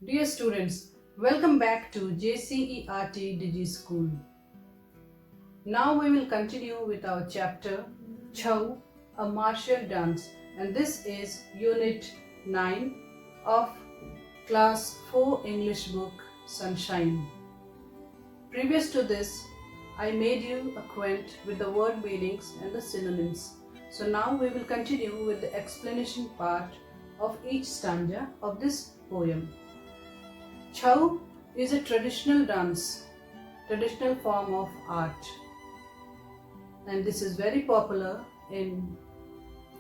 Dear students, welcome back to JCERT Digi School. Now we will continue with our chapter Chhau, a martial dance, and this is Unit 9 of Class 4 English book Sunshine. Previous to this, I made you acquaint with the word meanings and the synonyms. So now we will continue with the explanation part of each stanza of this poem. Chhau is a traditional form of art, and this is very popular in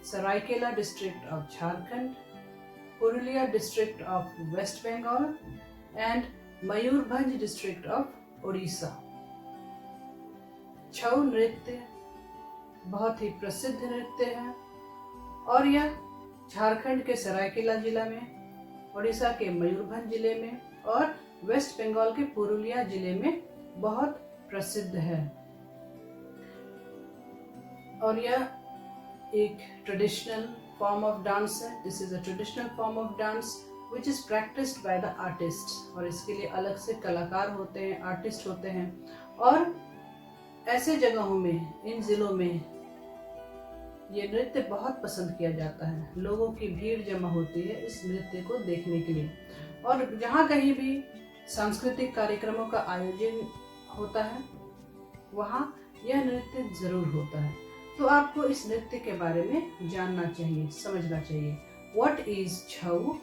Saraikela district of Jharkhand, Purulia district of West Bengal, and Mayurbhanj district of Odisha. छऊ नृत्य बहुत ही प्रसिद्ध नृत्य है और यह झारखंड के सरायकेला जिला में, ओडिशा के मयूरभंज जिले में और वेस्ट बंगाल के पुरुलिया जिले में बहुत प्रसिद्ध है। और यह एक ट्रेडिशनल फॉर्म ऑफ डांस है। This is a traditional form of dance which is practised by the artist, और इसके लिए अलग से कलाकार होते हैं, आर्टिस्ट होते हैं। और ऐसे जगहों में, इन जिलों में ये नृत्य बहुत पसंद किया जाता है। लोगों की भीड़ जमा होती है इस नृत्य को देखने के लिए, और जहाँ कहीं भी सांस्कृतिक कार्यक्रमों का आयोजन होता है वहाँ यह नृत्य जरूर होता है। तो आपको इस नृत्य के बारे में जानना चाहिए, समझना चाहिए। What is छऊ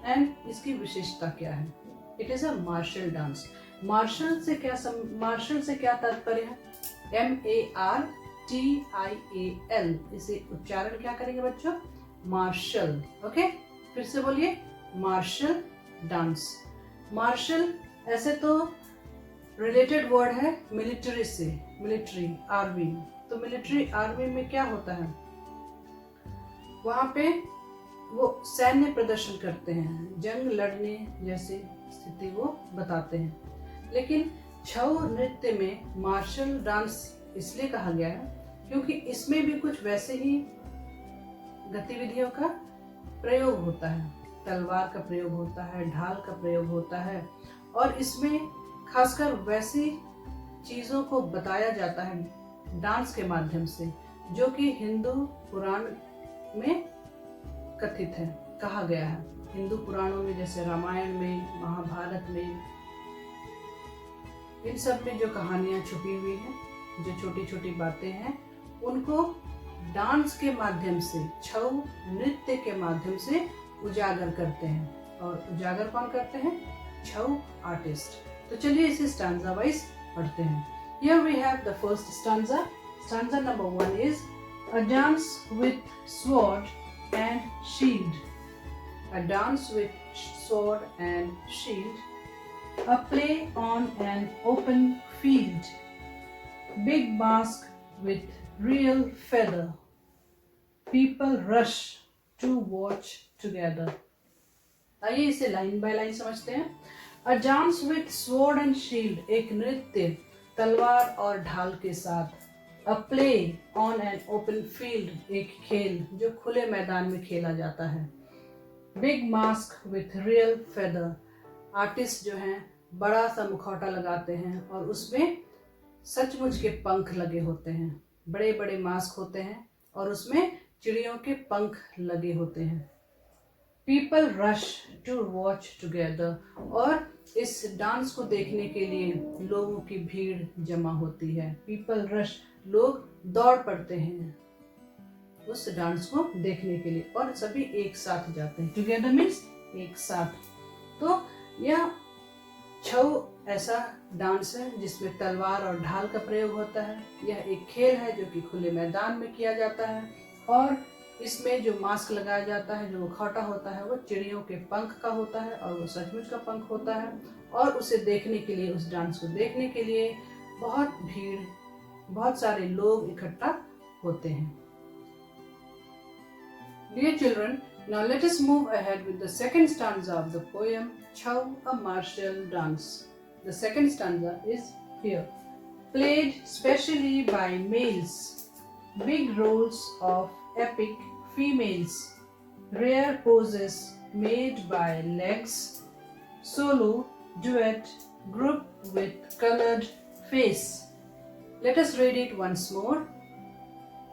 एंड इसकी विशेषता क्या है? It is a martial dance. Martial से क्या तात्पर्य है? MARTIAL, इसे उच्चारण क्या करेंगे बच्चों? मार्शल। ओके, फिर से बोलिए, मार्शल डांस। मार्शल ऐसे तो रिलेटेड वर्ड है मिलिट्री से, मिलिट्री आर्मी। तो मिलिट्री आर्मी में क्या होता है? वहां पे वो सैन्य प्रदर्शन करते हैं, जंग लड़ने जैसी स्थिति वो बताते हैं। लेकिन छऊ नृत्य में मार्शल डांस इसलिए कहा गया है क्योंकि इसमें भी कुछ वैसे ही गतिविधियों का प्रयोग होता है। तलवार का प्रयोग होता है, ढाल का प्रयोग होता है, और इसमें खासकर वैसी चीजों को बताया जाता है डांस के माध्यम से जो कि हिंदू पुराण में कथित है, कहा गया है। हिंदू पुराणों में, जैसे रामायण में, महाभारत में, इन सब में जो कहानियां छुपी हुई हैं, जो छोटी छोटी बातें हैं, उनको डांस के माध्यम से, छऊ नृत्य के माध्यम से उजागर करते हैं। और उजागर कौन करते हैं? छऊ आर्टिस्ट। तो चलिए इसे स्टांजा वाइज पढ़ते हैं। Here we have the first stanza. Stanza number 1 is a dance with sword and shield. A dance with sword and shield. A play on an open field. Big mask with real feather. People rush to watch together. आइए इसे line by line समझते हैं। A dance with sword and shield, एक नृत्य तलवार और ढाल के साथ। A play on an open field, एक खेल जो खुले मैदान में खेला जाता है। Big mask with real feather, artist जो हैं बड़ा सा मुखौटा लगाते हैं और उसमें सचमुच के पंख लगे होते हैं। बड़े बड़े मास्क होते हैं और उसमें चिड़ियों के पंख लगे होते हैं। People rush to watch together, और इस डांस को देखने के लिए लोगों की भीड़ जमा होती है। पीपल रश, लोग दौड़ पड़ते हैं उस डांस को देखने के लिए, और सभी एक साथ जाते हैं। टुगेदर मीन्स एक साथ। तो यह छऊ ऐसा डांस है जिसमें तलवार और ढाल का प्रयोग होता है। यह एक खेल है जो कि खुले मैदान में किया जाता है, और इसमें जो मास्क लगाया जाता है, जो मुखौटा होता है, वो चिड़ियों के पंख का होता है, और वो सचमुच का पंख होता है। और उसे देखने के लिए, उस डांस को देखने के लिए बहुत भीड़, बहुत सारे लोग इकट्ठा होते हैं। Dear children, now let us move ahead with the second stanza of the poem Chhau, a martial dance. The second stanza is here. Played specially by males, big roles of epic females, rare poses made by legs, solo, duet, group with colored face. Let us read it once more.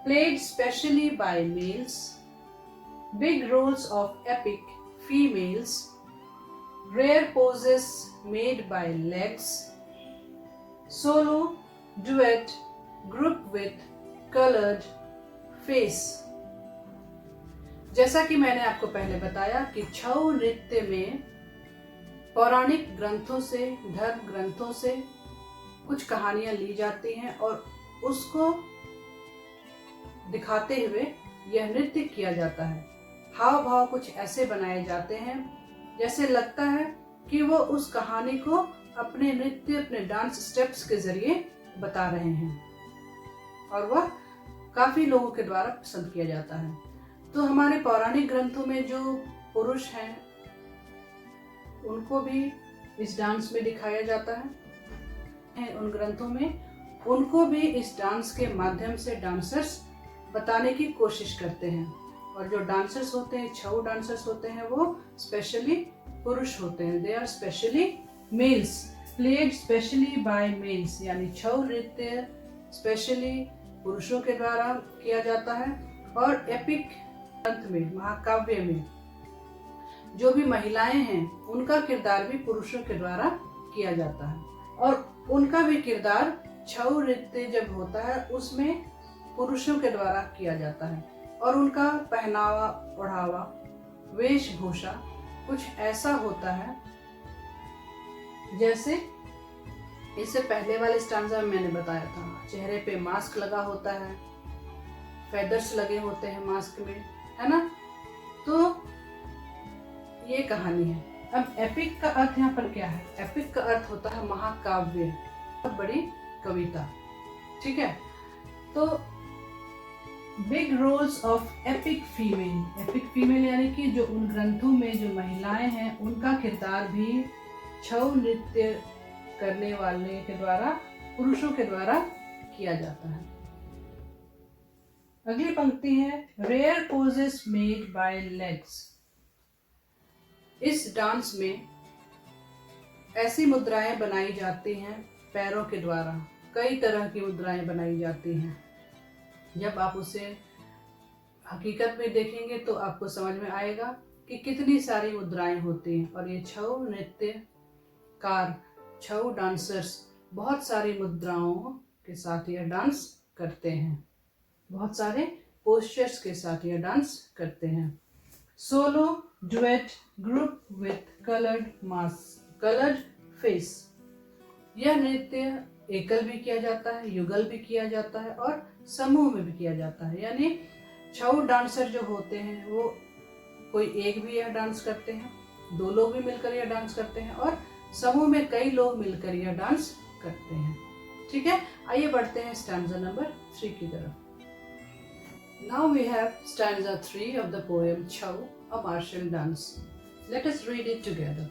Played specially by males, big roles of epic females, rare poses made by legs, solo, duet, group with colored face. जैसा कि मैंने आपको पहले बताया कि छऊ नृत्य में पौराणिक ग्रंथों से, धर्म ग्रंथों से कुछ कहानियां ली जाती हैं और उसको दिखाते हुए यह नृत्य किया जाता है। हाव भाव कुछ ऐसे बनाए जाते हैं जैसे लगता है कि वो उस कहानी को अपने नृत्य, अपने डांस स्टेप्स के जरिए बता रहे हैं और वह काफी लोगों के द्वारा पसंद किया जाता है। तो हमारे पौराणिक ग्रंथों में जो पुरुष हैं उनको भी इस डांस में दिखाया जाता है। उन ग्रंथों में उनको भी इस डांस के माध्यम से डांसर्स बताने की कोशिश करते हैं। और जो डांसर्स होते हैं, छऊ डांसर्स होते हैं, वो स्पेशली पुरुष होते हैं। They are specially males, played specially by males, यानी छऊ नृत्य स्पेशली पुरुषों के द्वारा किया जाता है। और एपिक ग्रंथ में, महाकाव्य में जो भी महिलाएं हैं उनका किरदार भी पुरुषों के द्वारा किया जाता है और उनका भी किरदार छऊ नृत्य जब होता है उसमें पुरुषों के द्वारा किया जाता है। और उनका पहनावा, ओढ़ावा, वेशभूषा कुछ ऐसा होता है जैसे इससे पहले वाले स्टांजा में मैंने बताया था। चेहरे पे मास्क लगा होता है, फेदर्स लगे होते हैं मास्क में, है ना। तो ये कहानी है। अब एपिक का अर्थ यहाँ पर क्या है? एपिक का अर्थ होता है महाकाव्य, बहुत बड़ी कविता, ठीक है। तो big roles of epic female, epic female यानी कि जो उन ग्रंथों में जो महिलाएं हैं उनका किरदार भी छऊ नृत्य करने वाले के द्वारा, पुरुषों के द्वारा किया जाता है। अगली पंक्ति है rare poses made by legs. इस डांस में ऐसी मुद्राएं बनाई जाती हैं पैरों के द्वारा। कई तरह की मुद्राएं बनाई जाती हैं। जब आप उसे हकीकत में देखेंगे तो आपको समझ में आएगा कि कितनी सारी मुद्राएं होती हैं। और ये छऊ नृत्यकार, छऊ डांसर्स बहुत सारी मुद्राओं के साथ यह डांस करते हैं, बहुत सारे पोस्चर्स के साथ यह डांस करते हैं। Solo, duet, group with coloured mask, coloured face. यह नृत्य एकल भी किया जाता है, युगल भी किया जाता है और समूह में भी किया जाता है। यानी छऊ डांसर जो होते हैं वो कोई एक भी यह डांस करते हैं, दो लोग भी मिलकर यह डांस करते हैं और समूह में कई लोग मिलकर यह डांस करते हैं। ठीक है, आइए बढ़ते हैं स्टैंजा नंबर 3 की तरफ। Now we have stanza 3 of the poem Chhau, a martial dance. Let us read it together.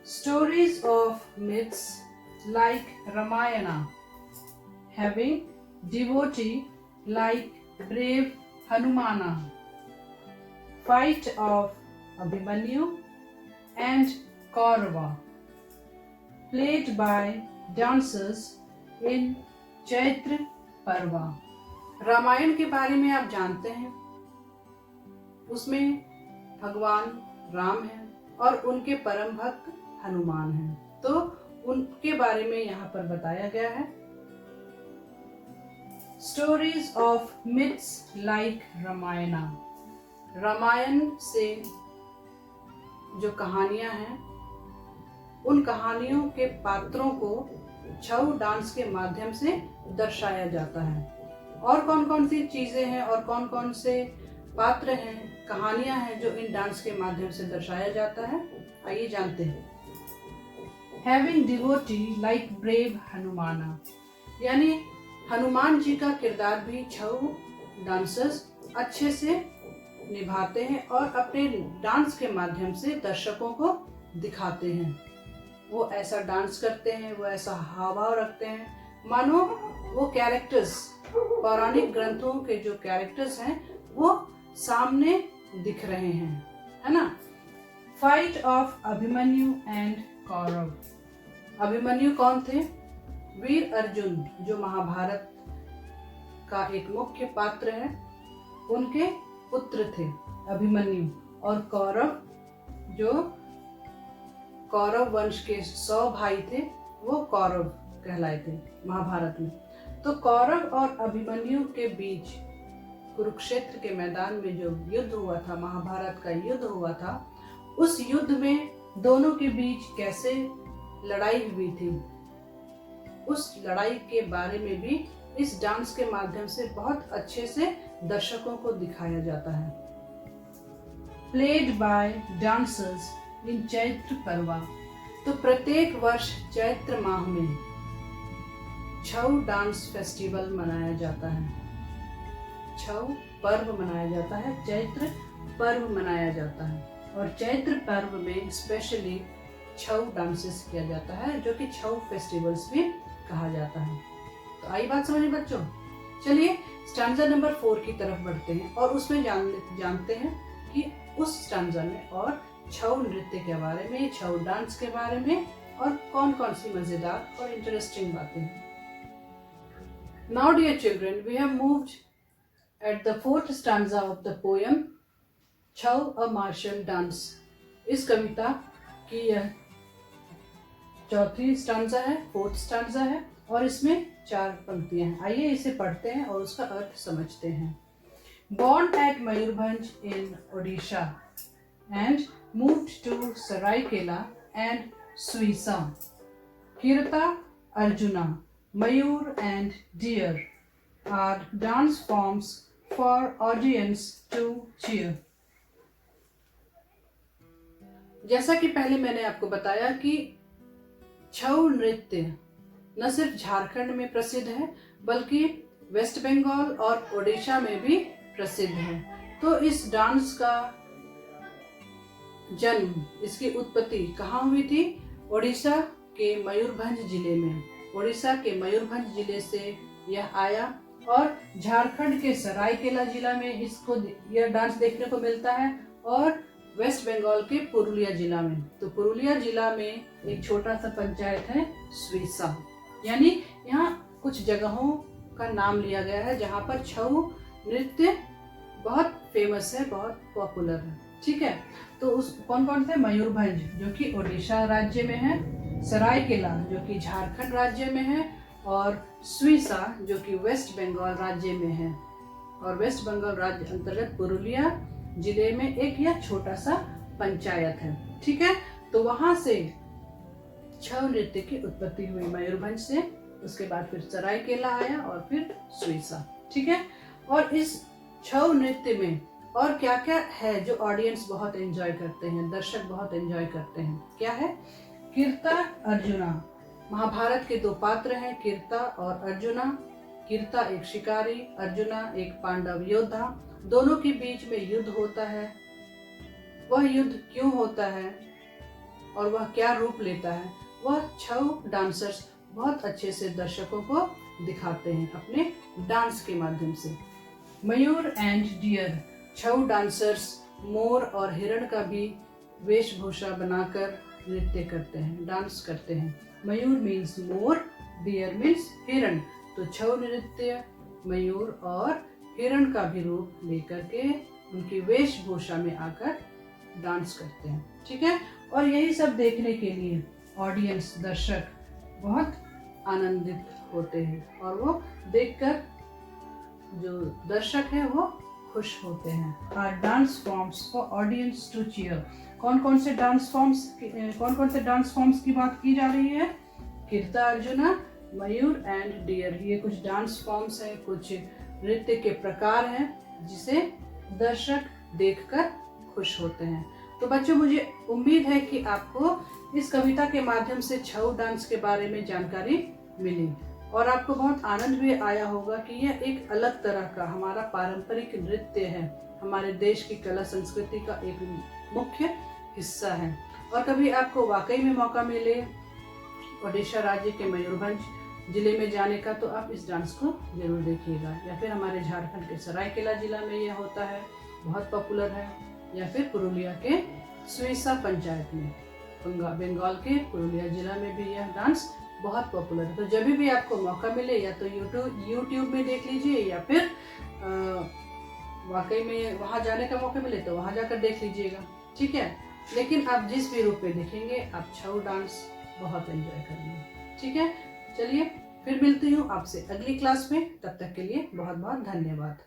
Stories of myths like Ramayana, having devotee like brave Hanumana, fight of Abhimanyu and Kaurava, played by dancers in Chaitra Parva. Ramayan के बारे में आप जानते हैं, उसमें भगवान राम हैं और उनके परम भक्त हनुमान हैं। तो उनके बारे में यहाँ पर बताया गया है। Stories of myths like Ramayana, Ramayana से जो कहानियां हैं उन कहानियों के पात्रों को छऊ डांस के माध्यम से दर्शाया जाता है। और कौन कौन सी चीजें हैं और कौन कौन से पात्र हैं, कहानियां हैं जो इन डांस के माध्यम से दर्शाया जाता है, आइए जानते हैं। हैविंग डिवोटी लाइक ब्रेव हनुमाना, यानी हनुमान जी का किरदार भी छऊ डांसर्स अच्छे से निभाते हैं और अपने डांस के माध्यम से दर्शकों को दिखाते हैं। वो ऐसा डांस करते हैं, वो ऐसा हाव भाव रखते हैं मानो वो कैरेक्टर्स, पौराणिक ग्रंथों के जो कैरेक्टर्स हैं वो सामने दिख रहे हैं, है ना। Fight of Abhimanyu and Kaurava. Abhimanyu कौन थे? वीर अर्जुन जो महाभारत का एक मुख्य पात्र है, उनके पुत्र थे अभिमन्यु। और कौरव जो कौरव वंश के 100 भाई थे, वो कौरव कहलाए थे महाभारत में। तो कौरव और अभिमन्यु के बीच कुरुक्षेत्र के मैदान में जो युद्ध हुआ था, महाभारत का युद्ध हुआ था, उस युद्ध में दोनों के बीच कैसे लड़ाई हुई थी, उस लड़ाई के बारे में भी इस डांस के माध्यम से बहुत अच्छे से दर्शकों को दिखाया जाता है। प्लेड बाय डांसर्स इन चैत्र पर्वा। तो प्रत्येक वर्ष चैत्र माह में छऊ डांस फेस्टिवल मनाया जाता है, छऊ पर्व मनाया जाता है, चैत्र पर्व मनाया जाता है। और चैत्र पर्व में स्पेशली छऊ डांसेस किया जाता है, जो कि छऊ फेस्टिवल्स भी कहा जाता है। तो आई बात समझ बच्चों। चलिए स्टैंजा नंबर 4 की तरफ बढ़ते हैं और उसमें जानते हैं कि उस स्टैंजा में और छऊ नृत्य के बारे में, छऊ डांस के बारे में और कौन कौन सी मजेदार और इंटरेस्टिंग बातें हैं। Now dear children, we have moved at the 4th stanza of the poem Chhau a martial dance। इस कविता की यह चौथी स्टांजा है, 4th स्टांजा है और इसमें 4 पंक्तियां हैं। आइए इसे पढ़ते हैं और उसका अर्थ समझते हैं। Born at Mayurbhanj in Odisha and moved to Saraikela and Suisa, Kirta, Arjuna, Mayur and Deer are dance forms for audience to cheer। जैसा कि पहले मैंने आपको बताया कि छऊ नृत्य न सिर्फ झारखंड में प्रसिद्ध है बल्कि वेस्ट बंगाल और ओडिशा में भी प्रसिद्ध है। तो इस डांस का जन्म, इसकी उत्पत्ति कहाँ हुई थी? ओडिशा के मयूरभंज जिले में। ओडिशा के मयूरभंज जिले से यह आया और झारखंड के सरायकेला जिला में इसको यह डांस देखने को मिलता है और वेस्ट बंगाल के पुरुलिया जिला में। तो पुरुलिया जिला में एक छोटा सा पंचायत है सुईसा, यानी यहाँ कुछ जगहों का नाम लिया गया है जहाँ पर छऊ नृत्य बहुत फेमस है, बहुत पॉपुलर है। ठीक है, तो उस कौन कौन थे? मयूरभंज जो कि ओडिशा राज्य में है, सरायकेला जो कि झारखंड राज्य में है और सुईसा जो कि वेस्ट बंगाल राज्य में है। और वेस्ट बंगाल राज्य अंतर्गत पुरुलिया जिले में एक यह छोटा सा पंचायत है। ठीक है, तो वहां से छऊ नृत्य की उत्पत्ति हुई मयूरभंज से, उसके बाद फिर सरायकेला आया और फिर सुईसा। ठीक है, और इस छऊ नृत्य में और क्या क्या है जो ऑडियंस बहुत एंजॉय करते हैं, दर्शक बहुत एंजॉय करते हैं? क्या है? कीर्ता, अर्जुना। महाभारत के 2 पात्र हैं, कीर्ता और अर्जुना। कीर्ता एक शिकारी, अर्जुना एक पांडव योद्धा। दोनों के बीच में युद्ध होता है। वह युद्ध क्यों होता है और वह क्या रूप लेता है, वह छऊ डांसर्स बहुत अच्छे से दर्शकों को दिखाते हैं अपने डांस के माध्यम से। मयूर एंड डियर। छऊ डांसर्स मोर और हिरण का भी वेशभूषा बनाकर नृत्य करते हैं, डांस करते हैं। मयूर मीन्स मोर, डियर मीन्स हिरण। तो छऊ नृत्य मयूर और हिरण का भी रूप लेकर के उनकी वेशभूषा में आकर डांस करते हैं। ठीक है, और यही सब देखने के लिए ऑडियंस, दर्शक बहुत आनंदित होते हैं और वो देखकर जो दर्शक है वो खुश होते हैं। Are dance forms for audience to cheer. कौन कौन से डांस फॉर्म्स की बात की जा रही है? कीर्ता, अर्जुना, मयूर एंड डियर। ये कुछ डांस फॉर्म्स हैं, कुछ नृत्य के प्रकार हैं जिसे दर्शक देखकर खुश होते हैं। तो बच्चों, मुझे उम्मीद है कि आपको इस कविता के माध्यम से छऊ डांस के बारे में जानकारी मिली और आपको बहुत आनंद भी आया होगा कि यह एक अलग तरह का हमारा पारंपरिक नृत्य है, हमारे देश की कला संस्कृति का एक मुख्य हिस्सा है। और कभी आपको वाकई में मौका मिले ओडिशा राज्य के मयूरभंज जिले में जाने का, तो आप इस डांस को जरूर देखिएगा। या फिर हमारे झारखंड के सरायकेला जिला में यह होता है, बहुत पॉपुलर है। या फिर पुरुलिया के सुइसा पंचायत में, बंगाल के पुरुलिया जिला में भी यह डांस बहुत पॉपुलर है। तो जब भी आपको मौका मिले या तो यूट्यूब में देख लीजिए या फिर वाकई में वहाँ जाने का मौका मिले तो वहाँ जाकर देख लीजिएगा, ठीक है। लेकिन आप जिस भी रूप में देखेंगे आप छऊ डांस बहुत एंजॉय करेंगे, ठीक है। चलिए फिर मिलती हूँ आपसे अगली क्लास में, तब तक के लिए बहुत बहुत धन्यवाद।